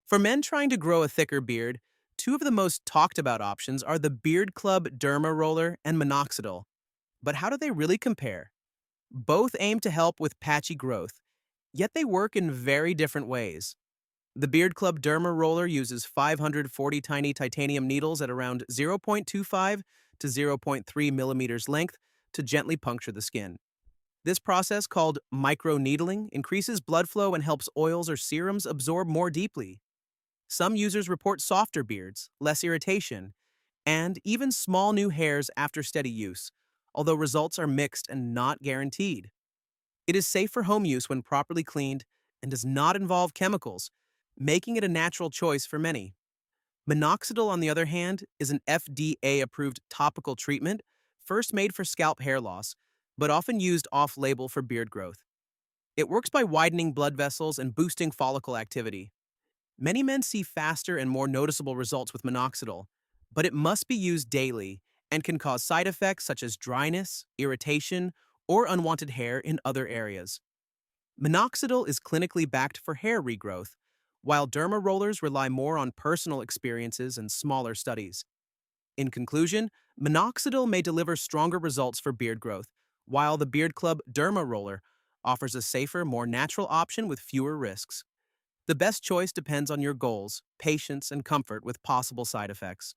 For men trying to grow a thicker beard, two of the most talked about options are the Beard Club Derma Roller and Minoxidil. But how do they really compare? Both aim to help with patchy growth, yet they work in very different ways. The Beard Club Derma Roller uses 540 tiny titanium needles at around 0.25 to zero point 0.3 millimeters length to gently puncture the skin. This process, called microneedling, increases blood flow and helps oils or serums absorb more deeply. Some users report softer beards, less irritation, and even small new hairs after steady use, although results are mixed and not guaranteed. It is safe for home use when properly cleaned and does not involve chemicals, making it a natural choice for many. Minoxidil, on the other hand, is an FDA-approved topical treatment, first made for scalp hair loss, but often used off-label for beard growth. It works by widening blood vessels and boosting follicle activity. Many men see faster and more noticeable results with minoxidil, but it must be used daily and can cause side effects such as dryness, irritation, or unwanted hair in other areas. Minoxidil is clinically backed for hair regrowth, while derma rollers rely more on personal experiences and smaller studies. In conclusion, minoxidil may deliver stronger results for beard growth, while the Beard Club Derma Roller offers a safer, more natural option with fewer risks. The best choice depends on your goals, patience, and comfort with possible side effects.